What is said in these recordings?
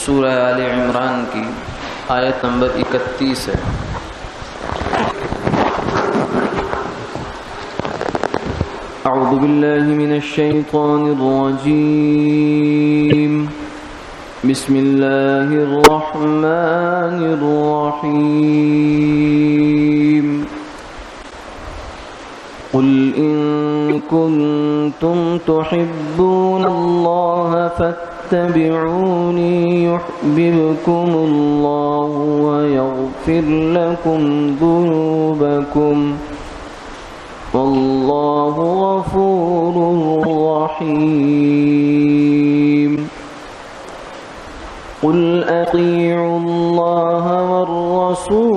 سورہ آل عمران کی آیت نمبر 31 ہے۔ اعوذ باللہ من الشیطان الرجیم، بسم اللہ الرحمن الرحیم۔ قل ان کنتم تحبون اللہ فاتبعونی یحببکم اللہ ویغفر لکم ذنوبکم واللہ غفور رحیم۔ قل اطیعوا اللہ والرسول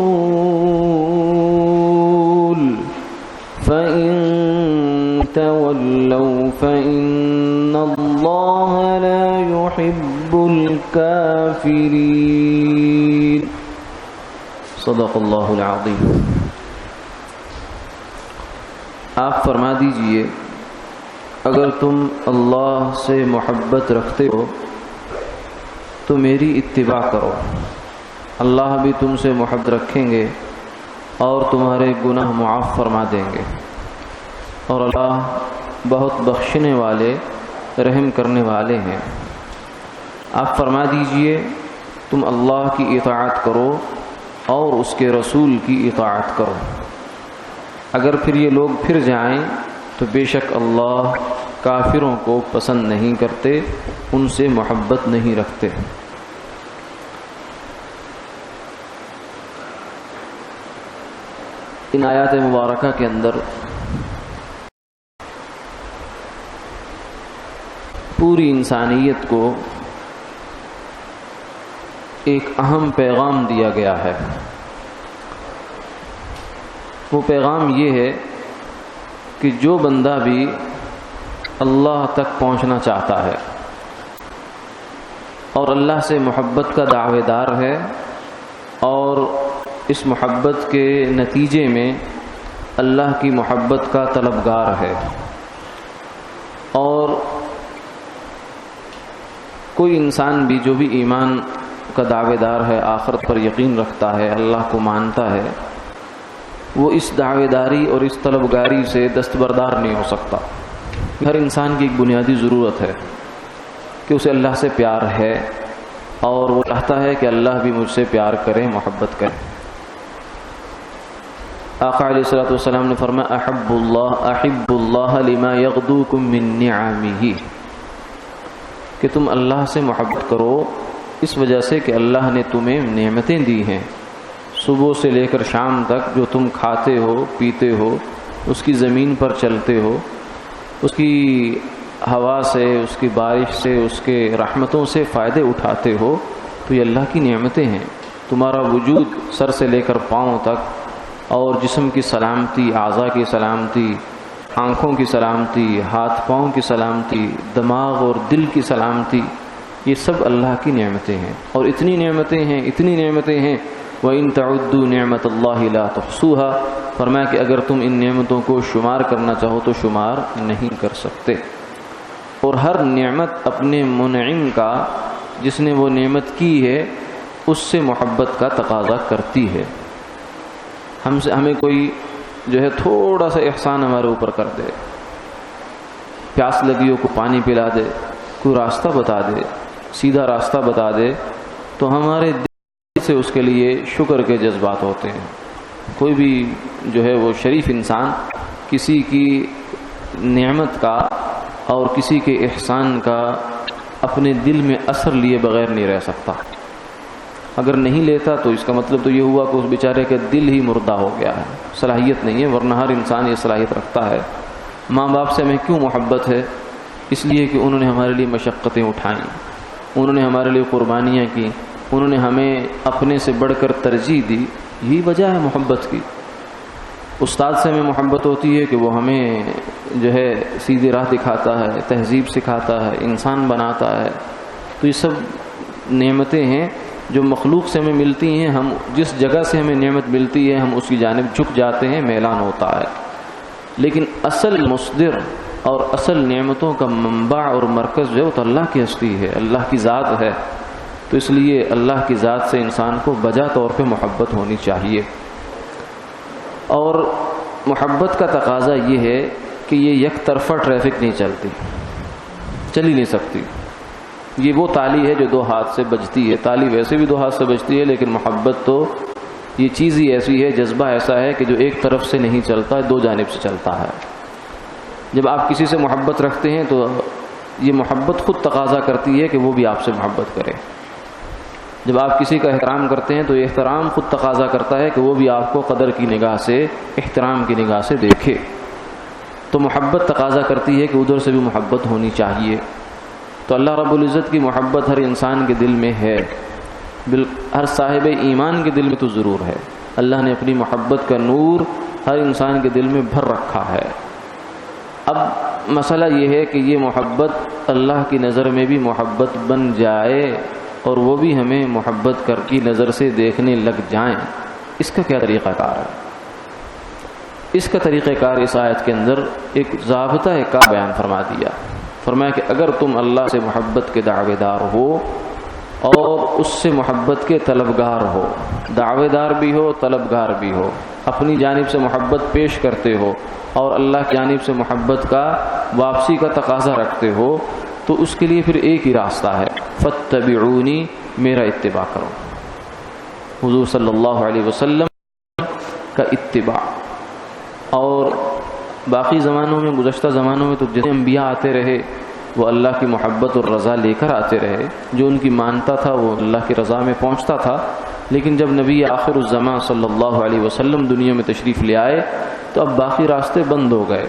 فإن تولوا فإن اللہ لا يحب الكافرین۔ صدق اللہ العظیم۔ آپ فرما دیجئے اگر تم اللہ سے محبت رکھتے ہو تو میری اتباع کرو، اللہ بھی تم سے محبت رکھیں گے اور تمہارے گناہ معاف فرما دیں گے، اور اللہ بہت بخشنے والے رحم کرنے والے ہیں۔ آپ فرما دیجئے تم اللہ کی اطاعت کرو اور اس کے رسول کی اطاعت کرو، اگر پھر یہ لوگ پھر جائیں تو بے شک اللہ کافروں کو پسند نہیں کرتے، ان سے محبت نہیں رکھتے۔ ان آیات مبارکہ کے اندر پوری انسانیت کو ایک اہم پیغام دیا گیا ہے۔ وہ پیغام یہ ہے کہ جو بندہ بھی اللہ تک پہنچنا چاہتا ہے اور اللہ سے محبت کا دعوے دار ہے اور اس محبت کے نتیجے میں اللہ کی محبت کا طلبگار ہے، اور کوئی انسان بھی جو بھی ایمان کا دعوے دار ہے، آخرت پر یقین رکھتا ہے، اللہ کو مانتا ہے، وہ اس دعوے داری اور اس طلبگاری سے دستبردار نہیں ہو سکتا۔ ہر انسان کی ایک بنیادی ضرورت ہے کہ اسے اللہ سے پیار ہے اور وہ چاہتا ہے کہ اللہ بھی مجھ سے پیار کرے، محبت کرے۔ آقا علیہ الصلوۃ والسلام نے فرمایا احب اللہ لما یغدوکم من نعمہ، کہ تم اللہ سے محبت کرو اس وجہ سے کہ اللہ نے تمہیں نعمتیں دی ہیں، صبح سے لے کر شام تک جو تم کھاتے ہو پیتے ہو، اس کی زمین پر چلتے ہو، اس کی ہوا سے، اس کی بارش سے، اس کے رحمتوں سے فائدے اٹھاتے ہو، تو یہ اللہ کی نعمتیں ہیں۔ تمہارا وجود سر سے لے کر پاؤں تک، اور جسم کی سلامتی، اعضاء کی سلامتی، آنکھوں کی سلامتی، ہاتھ پاؤں کی سلامتی، دماغ اور دل کی سلامتی، یہ سب اللہ کی نعمتیں ہیں، اور اتنی نعمتیں ہیں وَإِن تَعُدُّوا نِعْمَةَ اللَّهِ لَا تُحْصُوهَا، فرمایا کہ اگر تم ان نعمتوں کو شمار کرنا چاہو تو شمار نہیں کر سکتے۔ اور ہر نعمت اپنے منعم کا، جس نے وہ نعمت کی ہے، اس سے محبت کا تقاضا کرتی ہے۔ ہمیں کوئی جو ہے تھوڑا سا احسان ہمارے اوپر کر دے، پیاس لگی ہو کو پانی پلا دے، کوئی راستہ بتا دے، سیدھا راستہ بتا دے، تو ہمارے دل سے اس کے لیے شکر کے جذبات ہوتے ہیں۔ کوئی بھی جو ہے وہ شریف انسان کسی کی نعمت کا اور کسی کے احسان کا اپنے دل میں اثر لیے بغیر نہیں رہ سکتا۔ اگر نہیں لیتا تو اس کا مطلب تو یہ ہوا کہ اس بیچارے کا دل ہی مردہ ہو گیا ہے، صلاحیت نہیں ہے، ورنہ ہر انسان یہ صلاحیت رکھتا ہے۔ ماں باپ سے ہمیں کیوں محبت ہے؟ اس لیے کہ انہوں نے ہمارے لیے مشقتیں اٹھائیں، انہوں نے ہمارے لیے قربانیاں کی، انہوں نے ہمیں اپنے سے بڑھ کر ترجیح دی، یہی وجہ ہے محبت کی۔ استاد سے ہمیں محبت ہوتی ہے کہ وہ ہمیں جو ہے سیدھی راہ دکھاتا ہے، تہذیب سکھاتا ہے، انسان بناتا ہے۔ تو یہ سب نعمتیں ہیں جو مخلوق سے ہمیں ملتی ہیں، ہم جس جگہ سے ہمیں نعمت ملتی ہے ہم اس کی جانب جھک جاتے ہیں، میلان ہوتا ہے۔ لیکن اصل مصدر اور اصل نعمتوں کا منبع اور مرکز جو ہے وہ تو اللہ کی ہستی ہے، اللہ کی ذات ہے۔ تو تو اس لیے اللہ کی ذات سے انسان کو بجا طور پہ محبت ہونی چاہیے. اور محبت کا تقاضا یہ ہے کہ یہ یک طرفہ ٹریفک نہیں چلتی، چل ہی نہیں سکتی. یہ وہ تالی ہے جو دو ہاتھ سے بجتی ہے. تالی ویسے بھی دو ہاتھ سے بجتی ہے، لیکن محبت تو یہ چیز ہی ایسی ہے، جذبہ ایسا ہے کہ جو ایک طرف سے نہیں چلتا، دو جانب سے چلتا ہے. جب آپ کسی سے محبت رکھتے ہیں تو یہ محبت خود تقاضا کرتی ہے کہ وہ بھی آپ سے محبت کرے. جب آپ کسی کا احترام کرتے ہیں تو یہ احترام خود تقاضا کرتا ہے کہ وہ بھی آپ کو قدر کی نگاہ سے، احترام کی نگاہ سے دیکھے. تو محبت تقاضا کرتی ہے کہ ادھر سے بھی محبت ہونی چاہیے. تو اللہ رب العزت کی محبت ہر انسان کے دل میں ہے، ہر صاحب ایمان کے دل میں تو ضرور ہے. اللہ نے اپنی محبت کا نور ہر انسان کے دل میں بھر رکھا ہے. اب مسئلہ یہ ہے کہ یہ محبت اللہ کی نظر میں بھی محبت بن جائے اور وہ بھی ہمیں محبت کر کی نظر سے دیکھنے لگ جائیں. اس کا کیا طریقہ کار ہے؟ اس کا طریقہ کار اس آیت کے اندر ایک ضابطہ کار بیان فرما دیا. فرمایا کہ اگر تم اللہ سے محبت کے دعوے دار ہو اور اس سے محبت کے طلبگار ہو، دعوے دار بھی ہو، طلبگار بھی ہو، اپنی جانب سے محبت پیش کرتے ہو اور اللہ کی جانب سے محبت کا واپسی کا تقاضا رکھتے ہو، تو اس کے لیے پھر ایک ہی راستہ ہے، فاتبعونی، میرا اتباع کرو. حضور صلی اللہ علیہ وسلم کا اتباع. اور باقی زمانوں میں، گزشتہ زمانوں میں تو جتنے انبیاء آتے رہے وہ اللہ کی محبت اور رضا لے کر آتے رہے. جو ان کی مانتا تھا وہ اللہ کی رضا میں پہنچتا تھا. لیکن جب نبی آخر الزمان صلی اللہ علیہ وسلم دنیا میں تشریف لے آئے تو اب باقی راستے بند ہو گئے.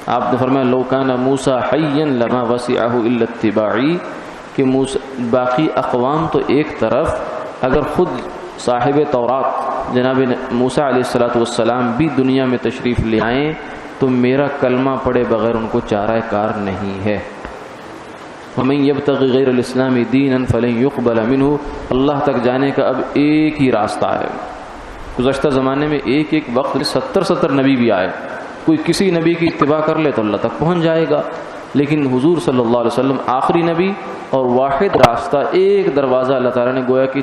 آپ نے فرمایا لو کان موسیٰ حیا لما وسعہ الا اتباعی، کہ باقی اقوام تو ایک طرف، اگر خود صاحب تورات جناب موسیٰ علیہ السلام بھی دنیا میں تشریف لے آئیں تو میرا کلمہ پڑھے بغیر ان کو چارہ کار نہیں ہے. وَمَن يَبْتَغِ غَيْرَ الْإِسْلَامِ دِينًا فَلَن يُقْبَلَ مِنْهُ. اللہ تک جانے کا اب ایک ہی راستہ ہے. گزشتہ زمانے میں ایک وقت 70 نبی بھی آئے. کوئی کسی نبی کی اتباع کر لے تو اللہ تک پہنچ جائے گا، لیکن حضور صلی اللہ علیہ وسلم آخری نبی اور واحد راستہ، ایک دروازہ. اللہ تعالیٰ نے گویا کہ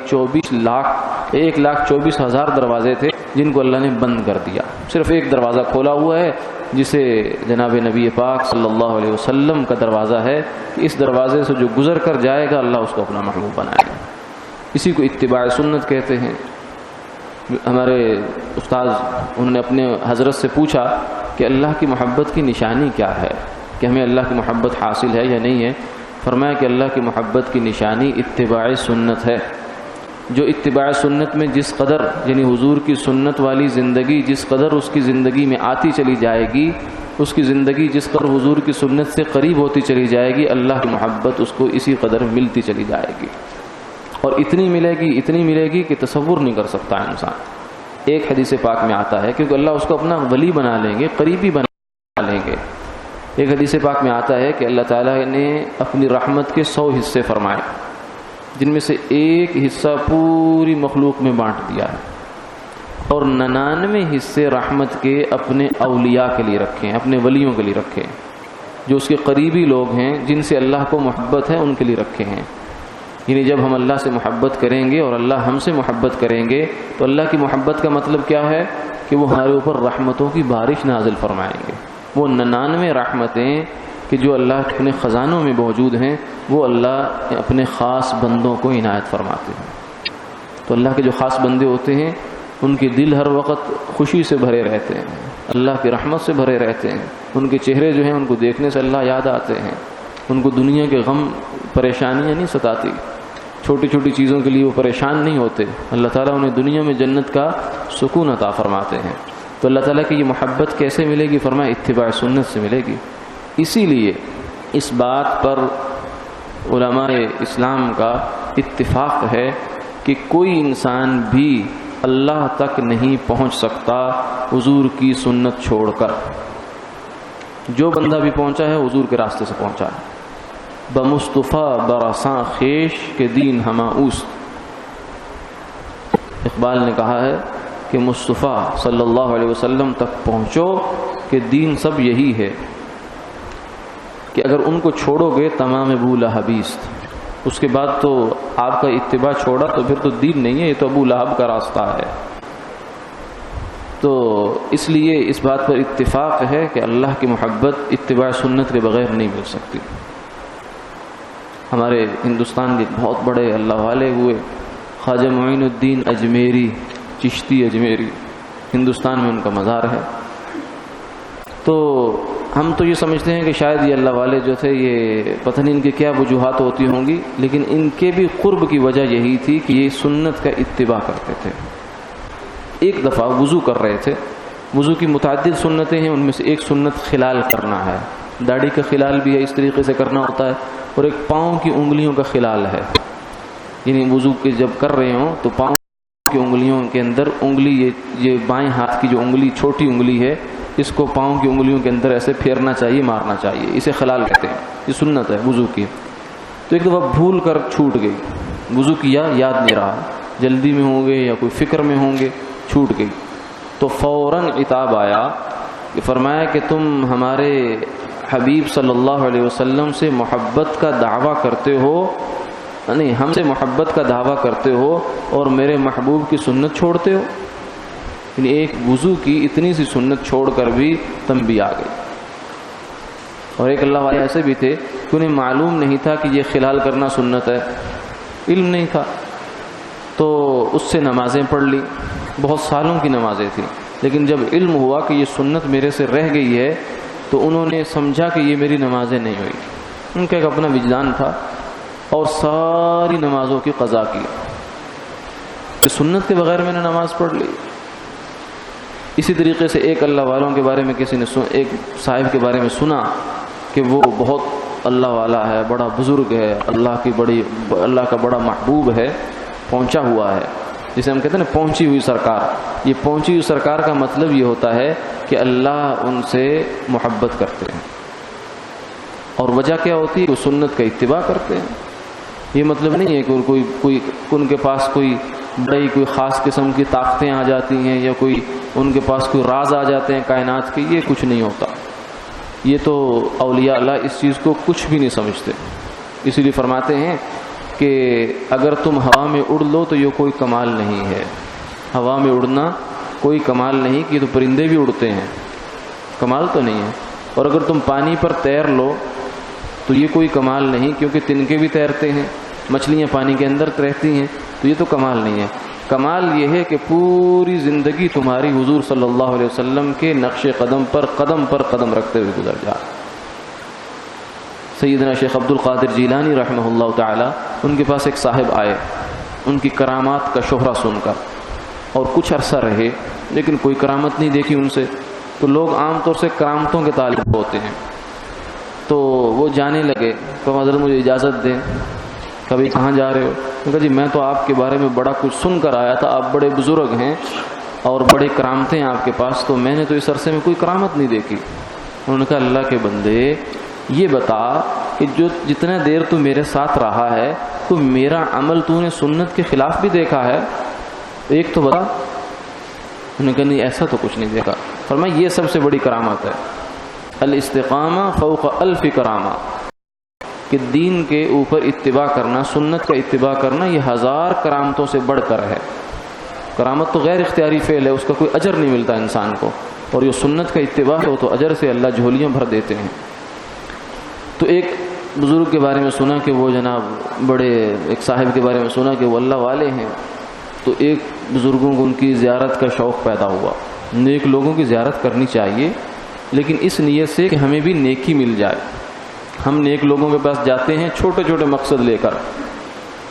1,24,000 دروازے تھے جن کو اللہ نے بند کر دیا. صرف ایک دروازہ کھولا ہوا ہے جسے جناب نبی پاک صلی اللہ علیہ وسلم کا دروازہ ہے کہ اس دروازے سے جو گزر کر جائے گا اللہ اس کو اپنا محبوب بنائے گا. اسی کو اتباع سنت کہتے ہیں. ہمارے استاذ انہوں نے اپنے حضرت سے پوچھا کہ اللہ کی محبت کی نشانی کیا ہے، کہ ہمیں اللہ کی محبت حاصل ہے یا نہیں ہے. فرمایا کہ اللہ کی محبت کی نشانی اتباع سنت ہے. جو اتباع سنت میں جس قدر، یعنی حضور کی سنت والی زندگی جس قدر اس کی زندگی میں آتی چلی جائے گی، اس کی زندگی جس قدر حضور کی سنت سے قریب ہوتی چلی جائے گی، اللہ کی محبت اس کو اسی قدر ملتی چلی جائے گی. اور اتنی ملے گی کہ تصور نہیں کر سکتا انسان. ایک حدیث پاک میں آتا ہے، کیونکہ اللہ اس کو اپنا ولی بنا لیں گے، قریبی بنا لیں گے. ایک حدیث پاک میں آتا ہے کہ اللہ تعالیٰ نے اپنی رحمت کے 100 حصے فرمائے، جن میں سے ایک حصہ پوری مخلوق میں بانٹ دیا ہے، اور 99 حصے رحمت کے اپنے اولیاء کے لیے رکھے ہیں، اپنے ولیوں کے لیے رکھے ہیں، جو اس کے قریبی لوگ ہیں، جن سے اللہ کو محبت ہے، ان کے لیے رکھے ہیں. یعنی جب ہم اللہ سے محبت کریں گے اور اللہ ہم سے محبت کریں گے تو اللہ کی محبت کا مطلب کیا ہے کہ وہ ہمارے اوپر رحمتوں کی بارش نازل فرمائیں گے. وہ 99 رحمتیں کہ جو اللہ کے اپنے خزانوں میں موجود ہیں وہ اللہ اپنے خاص بندوں کو عنایت فرماتے ہیں. تو اللہ کے جو خاص بندے ہوتے ہیں ان کے دل ہر وقت خوشی سے بھرے رہتے ہیں، اللہ کی رحمت سے بھرے رہتے ہیں. ان کے چہرے جو ہیں ان کو دیکھنے سے اللہ یاد آتے ہیں. ان کو دنیا کے غم پریشانیاں نہیں ستاتی، چھوٹی چھوٹی چیزوں کے لیے وہ پریشان نہیں ہوتے. اللہ تعالیٰ انہیں دنیا میں جنت کا سکون عطا فرماتے ہیں. تو اللہ تعالیٰ کی یہ محبت کیسے ملے گی؟ فرمایا اتباع سنت سے ملے گی. اسی لیے اس بات پر علماء اسلام کا اتفاق ہے کہ کوئی انسان بھی اللہ تک نہیں پہنچ سکتا حضور کی سنت چھوڑ کر. جو بندہ بھی پہنچا ہے حضور کے راستے سے پہنچا ہے. بمصطفیٰ برساں خیش کے دین ہما اوست. اقبال نے کہا ہے کہ مصطفیٰ صلی اللہ علیہ وسلم تک پہنچو کہ دین سب یہی ہے، کہ اگر ان کو چھوڑو گے تمام بو لہبیست. اس کے بعد تو آپ کا اتباع چھوڑا تو پھر تو دین نہیں ہے، یہ تو ابو لہب کا راستہ ہے۔ تو اس لیے اس بات پر اتفاق ہے کہ اللہ کی محبت اتباع سنت کے بغیر نہیں مل سکتی۔ ہمارے ہندوستان کے بہت بڑے اللہ والے ہوئے خواجہ معین الدین اجمیری، چشتی اجمیری، ہندوستان میں ان کا مزار ہے۔ تو ہم تو یہ سمجھتے ہیں کہ شاید یہ اللہ والے جو تھے یہ پتہ نہیں ان کی کیا وجوہات ہوتی ہوں گی، لیکن ان کے بھی قرب کی وجہ یہی تھی کہ یہ سنت کا اتباع کرتے تھے۔ ایک دفعہ وضو کر رہے تھے، وضو کی متعدد سنتیں ہیں، ان میں سے ایک سنت خلال کرنا ہے، داڑھی کا خلال بھی ہے، اس طریقے سے کرنا ہوتا ہے، اور ایک پاؤں کی انگلیوں کا خلال ہے، یعنی وضو کے جب کر رہے ہوں تو پاؤں کی انگلیوں کے اندر انگلی یہ بائیں ہاتھ کی جو انگلی چھوٹی انگلی ہے اس کو پاؤں کی انگلیوں کے اندر ایسے پھیرنا چاہیے، مارنا چاہیے، اسے خلال کہتے ہیں، یہ سنت ہے وضو کی۔ تو ایک دفعہ بھول کر چھوٹ گئی، وضو کیا یاد نہیں رہا، جلدی میں ہوں گے یا کوئی فکر میں ہوں گے، چھوٹ گئی، تو فوراً عتاب آیا کہ فرمایا کہ تم ہمارے حبیب صلی اللہ علیہ وسلم سے محبت کا دعویٰ کرتے ہو، نہیں ہم سے محبت کا دعویٰ کرتے ہو اور میرے محبوب کی سنت چھوڑتے ہو۔ یعنی ایک وضو کی اتنی سی سنت چھوڑ کر بھی تنبیہ آ گئی۔ اور ایک اللہ والے ایسے بھی تھے کہ انہیں معلوم نہیں تھا کہ یہ خلال کرنا سنت ہے، علم نہیں تھا، تو اس سے نمازیں پڑھ لی، بہت سالوں کی نمازیں تھیں، لیکن جب علم ہوا کہ یہ سنت میرے سے رہ گئی ہے تو انہوں نے سمجھا کہ یہ میری نمازیں نہیں ہوئی، ان کا ایک اپنا وجدان تھا، اور ساری نمازوں کی قضا کی کہ سنت کے بغیر میں نے نماز پڑھ لی۔ اسی طریقے سے ایک اللہ والوں کے بارے میں کسی نے ایک صاحب کے بارے میں سنا کہ وہ بہت اللہ والا ہے، بڑا بزرگ ہے، اللہ کا بڑا محبوب ہے، پہنچا ہوا ہے، جسے ہم کہتے ہیں نا پہنچی ہوئی سرکار۔ یہ پہنچی ہوئی سرکار کا مطلب یہ ہوتا ہے کہ اللہ ان سے محبت کرتے ہیں، اور وجہ کیا ہوتی ہے؟ وہ سنت کا اتباع کرتے ہیں۔ یہ مطلب نہیں ہے کہ کوئی ان کے پاس کوئی خاص قسم کی طاقتیں آ جاتی ہیں یا ان کے پاس کوئی راز آ جاتے ہیں کائنات کے، یہ کچھ نہیں ہوتا۔ یہ تو اولیاء اللہ اس چیز کو کچھ بھی نہیں سمجھتے، اسی لیے فرماتے ہیں کہ اگر تم ہوا میں اڑ لو تو یہ کوئی کمال نہیں ہے، ہوا میں اڑنا کوئی کمال نہیں، کہ تو پرندے بھی اڑتے ہیں، کمال تو نہیں ہے، اور اگر تم پانی پر تیر لو تو یہ کوئی کمال نہیں، کیونکہ تنکے بھی تیرتے ہیں، مچھلیاں پانی کے اندر رہتی ہیں، تو یہ تو کمال نہیں ہے۔ کمال یہ ہے کہ پوری زندگی تمہاری حضور صلی اللہ علیہ وسلم کے نقش قدم پر قدم رکھتے ہوئے گزر جائے۔ سیدنا شیخ عبد القادر جیلانی رحمہ اللہ تعالی، ان کے پاس ایک صاحب آئے، ان کی کرامات کا شہرہ سن کر، اور کچھ عرصہ رہے لیکن کوئی کرامت نہیں دیکھی ان سے۔ تو لوگ عام طور سے کرامتوں کے طالب ہوتے ہیں، تو وہ جانے لگے، تو حضرت مجھے اجازت دیں۔ کبھی کہاں جا رہے ہو؟ کہا جی میں تو آپ کے بارے میں بڑا کچھ سن کر آیا تھا، آپ بڑے بزرگ ہیں اور بڑے کرامتیں ہیں آپ کے پاس، تو میں نے تو اس عرصے میں کوئی کرامت نہیں دیکھی۔ انہوں نے کہا اللہ کے بندے یہ بتا کہ جتنا دیر تو میرے ساتھ رہا ہے تو میرا عمل تو نے سنت کے خلاف بھی دیکھا ہے؟ ایک تو بتا۔ انہوں نے کہا نہیں ایسا تو کچھ نہیں دیکھا۔ فرمایا یہ سب سے بڑی کرامت ہے، الاستقامہ فوق الف کرامہ، کہ دین کے اوپر اتباع کرنا، سنت کا اتباع کرنا، یہ 1000 کرامتوں سے بڑھ کر ہے۔ کرامت تو غیر اختیاری فعل ہے، اس کا کوئی اجر نہیں ملتا انسان کو، اور یہ سنت کا اتباع ہو تو اجر سے اللہ جھولیاں بھر دیتے ہیں۔ تو ایک بزرگ کے بارے میں سنا کہ وہ جناب ایک صاحب کے بارے میں سنا کہ وہ اللہ والے ہیں، تو ایک بزرگوں کو ان کی زیارت کا شوق پیدا ہوا۔ نیک لوگوں کی زیارت کرنی چاہیے، لیکن اس نیت سے کہ ہمیں بھی نیکی مل جائے۔ ہم نیک لوگوں کے پاس جاتے ہیں چھوٹے چھوٹے مقصد لے کر،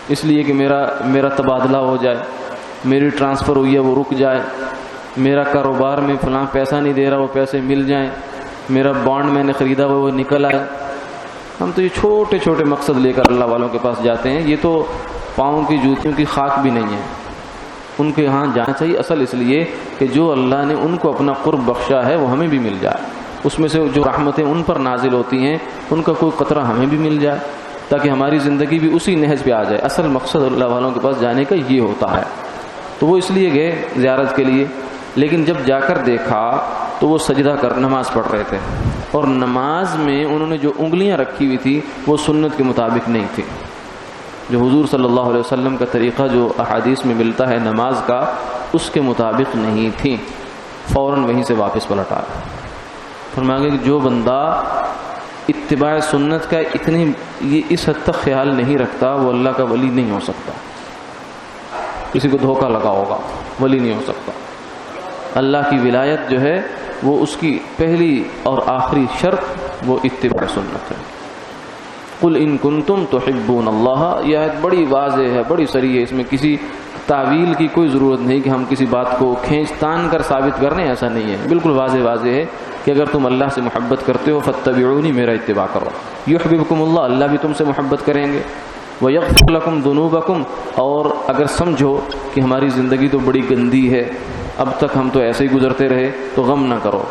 اس لیے کہ میرا تبادلہ ہو جائے، میری ٹرانسفر ہوئی ہے وہ رک جائے، میرا کاروبار میں فلاں پیسہ نہیں دے رہا وہ پیسے مل جائیں، میرا بانڈ میں نے خریدا ہوا وہ نکل آئے۔ ہم تو یہ چھوٹے چھوٹے مقصد لے کر اللہ والوں کے پاس جاتے ہیں، یہ تو پاؤں کی جوتیوں کی خاک بھی نہیں ہے۔ ان کے یہاں جانا چاہیے اصل اس لیے کہ جو اللہ نے ان کو اپنا قرب بخشا ہے وہ ہمیں بھی مل جائے، اس میں سے جو رحمتیں ان پر نازل ہوتی ہیں ان کا کوئی قطرہ ہمیں بھی مل جائے، تاکہ ہماری زندگی بھی اسی نہج پہ آ جائے۔ اصل مقصد اللہ والوں کے پاس جانے کا یہ ہوتا ہے۔ تو وہ اس لیے گئے زیارت کے لیے، لیکن جب جا کر دیکھا تو وہ سجدہ کر نماز پڑھ رہے تھے، اور نماز میں انہوں نے جو انگلیاں رکھی ہوئی تھی وہ سنت کے مطابق نہیں تھی۔ جو حضور صلی اللہ علیہ وسلم کا طریقہ جو احادیث میں ملتا ہے نماز کا، اس کے مطابق نہیں تھیں، فوراً وہیں سے واپس پلٹ آ گئے۔ فرمایا کہ جو بندہ اتباع سنت کا یہ اس حد تک خیال نہیں رکھتا، وہ اللہ کا ولی نہیں ہو سکتا۔ کسی کو دھوکہ لگا ہوگا، ولی نہیں ہو سکتا۔ اللہ کی ولایت جو ہے وہ اس کی پہلی اور آخری شرط وہ اتباع سنت ہے۔ قل ان کنتم تحبون اللہ، یہ آیت بڑی واضح ہے، بڑی صریح ہے، اس میں کسی تعویل کی کوئی ضرورت نہیں کہ ہم کسی بات کو کھینچ تان کر ثابت کرنے، ایسا نہیں ہے، بالکل واضح ہے کہ اگر تم اللہ سے محبت کرتے ہو فاتبعونی، میرا اتباع کرو، یحببکم اللہ، اللہ بھی تم سے محبت کریں گے، ویغفر لکم ذنوبکم، اور اگر سمجھو کہ ہماری زندگی تو بڑی گندی ہے، اب تک ہم تو ایسے ہی گزرتے رہے، تو غم نہ کرو،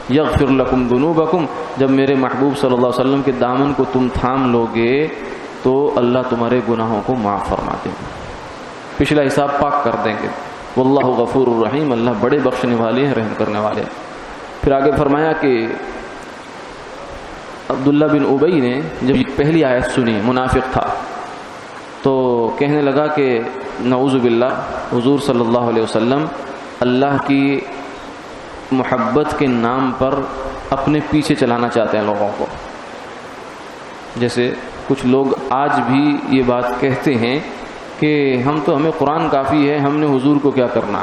یغفر لکم ذنوبکم، جب میرے محبوب صلی اللہ علیہ وسلم کے دامن کو تم تھام لو گے تو اللہ تمہارے گناہوں کو معاف فرما دیں گے، پچھلا حساب پاک کر دیں گے، واللہ غفور الرحیم، اللہ بڑے بخشنے والے ہیں، رحم کرنے والے ہیں۔ پھر آگے فرمایا کہ عبداللہ بن ابی نے جب پہلی آیت سنی، منافق تھا، تو کہنے لگا کہ نعوذ باللہ، حضور صلی اللہ علیہ وسلم اللہ کی محبت کے نام پر اپنے پیچھے چلانا چاہتے ہیں لوگوں کو۔ جیسے کچھ لوگ آج بھی یہ بات کہتے ہیں کہ ہمیں قرآن کافی ہے، ہم نے حضور کو کیا کرنا،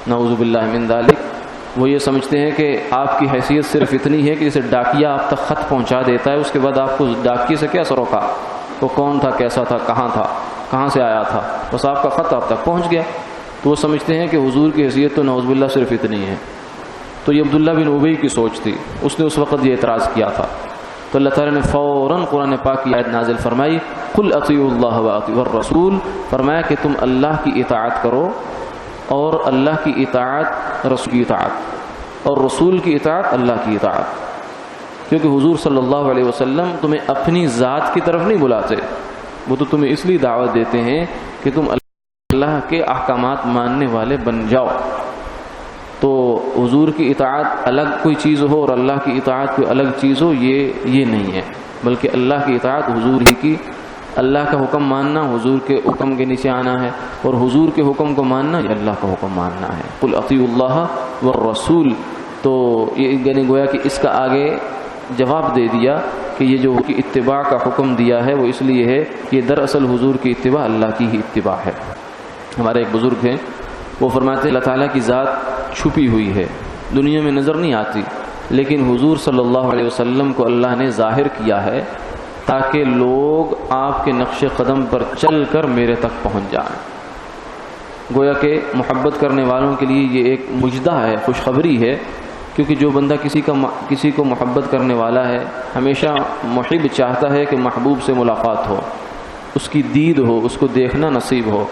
نعوذ باللہ من ذالک۔ وہ یہ سمجھتے ہیں کہ آپ کی حیثیت صرف اتنی ہے کہ جیسے ڈاکیا آپ تک خط پہنچا دیتا ہے، اس کے بعد آپ کو ڈاکیے سے کیا سروکا، وہ کون تھا، کیسا تھا، کہاں سے آیا تھا، بس آپ کا خط آپ تک پہنچ گیا۔ تو وہ سمجھتے ہیں کہ حضور کی حیثیت تو نعوذ باللہ صرف اتنی ہے۔ تو یہ عبداللہ بن ابی کی سوچ تھی، اس نے اس وقت یہ اعتراض کیا تھا۔ تو اللہ تعالیٰ نے فوراً قرآن پاک کی آیت نازل فرمائی، قل اطیعوا اللہ واطیعوا الرسول، فرمایا کہ تم اللہ کی اطاعت کرو، اور اللہ کی اطاعت رسول کی اطاعت، اور رسول کی اطاعت اللہ کی اطاعت، کیونکہ حضور صلی اللہ علیہ وسلم تمہیں اپنی ذات کی طرف نہیں بلاتے، وہ تو تمہیں اس لیے دعوت دیتے ہیں کہ تم اللہ کے احکامات ماننے والے بن جاؤ۔ تو حضور کی اطاعت الگ کوئی چیز ہو اور اللہ کی اطاعت کوئی الگ چیز ہو، یہ نہیں ہے، بلکہ اللہ کی اطاعت حضور ہی کی، اللہ کا حکم ماننا حضور کے حکم کے نیچے آنا ہے، اور حضور کے حکم کو ماننا یہ اللہ کا حکم ماننا ہے۔ قل اطیعوا اللہ والرسول، تو یہ یعنی گویا کہ اس کا آگے جواب دے دیا کہ یہ جو اتباع کا حکم دیا ہے وہ اس لیے ہے کہ دراصل حضور کی اتباع اللہ کی ہی اتباع ہے۔ ہمارے ایک بزرگ ہیں، وہ فرماتے ہیں اللہ تعالیٰ کی ذات چھپی ہوئی ہے، دنیا میں نظر نہیں آتی، لیکن حضور صلی اللہ علیہ وسلم کو اللہ نے ظاہر کیا ہے تاکہ لوگ آپ کے نقش قدم پر چل کر میرے تک پہنچ جائیں۔ گویا کہ محبت کرنے والوں کے لیے یہ ایک مجدہ ہے، خوشخبری ہے، کیونکہ جو بندہ کسی کو محبت کرنے والا ہے، ہمیشہ محب چاہتا ہے کہ محبوب سے ملاقات ہو، اس کی دید ہو، اس کو دیکھنا نصیب ہو۔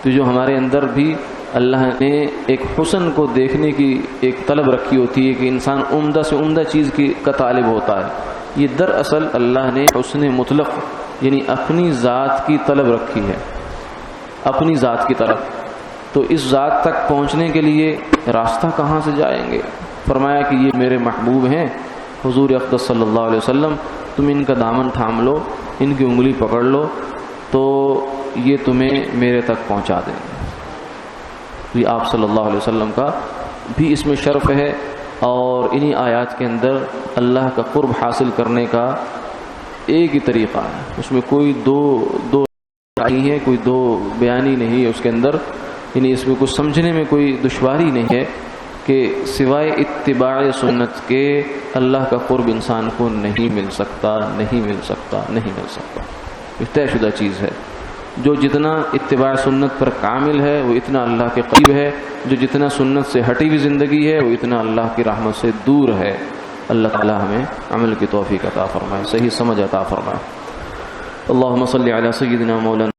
تو جو ہمارے اندر بھی اللہ نے ایک حسن کو دیکھنے کی ایک طلب رکھی ہوتی ہے کہ انسان عمدہ سے عمدہ چیز کا طالب ہوتا ہے، یہ دراصل اللہ نے حسن مطلق یعنی اپنی ذات کی طلب رکھی ہے، اپنی ذات کی طرف۔ تو اس ذات تک پہنچنے کے لیے راستہ کہاں سے جائیں گے؟ فرمایا کہ یہ میرے محبوب ہیں حضور اقدس صلی اللہ علیہ وسلم، تم ان کا دامن تھام لو، ان کی انگلی پکڑ لو، تو یہ تمہیں میرے تک پہنچا دیں گے۔ یہ آپ صلی اللہ علیہ وسلم کا بھی اس میں شرف ہے، اور انہی آیات کے اندر اللہ کا قرب حاصل کرنے کا ایک ہی طریقہ ہے، اس میں کوئی دو نہیں ہے، کوئی دو بیانی نہیں ہے اس کے اندر، یعنی اس میں کچھ سمجھنے میں کوئی دشواری نہیں ہے کہ سوائے اتباع سنت کے اللہ کا قرب انسان کو نہیں مل سکتا، نہیں مل سکتا، نہیں مل سکتا۔ یہ طے شدہ چیز ہے، جو جتنا اتباع سنت پر کامل ہے وہ اتنا اللہ کے قریب ہے، جو جتنا سنت سے ہٹی ہوئی زندگی ہے وہ اتنا اللہ کی رحمت سے دور ہے۔ اللہ تعالی ہمیں عمل کی توفیق عطا فرمائے، صحیح سمجھ عطا فرمائے۔ اللہم صلی علی سیدنا مولانا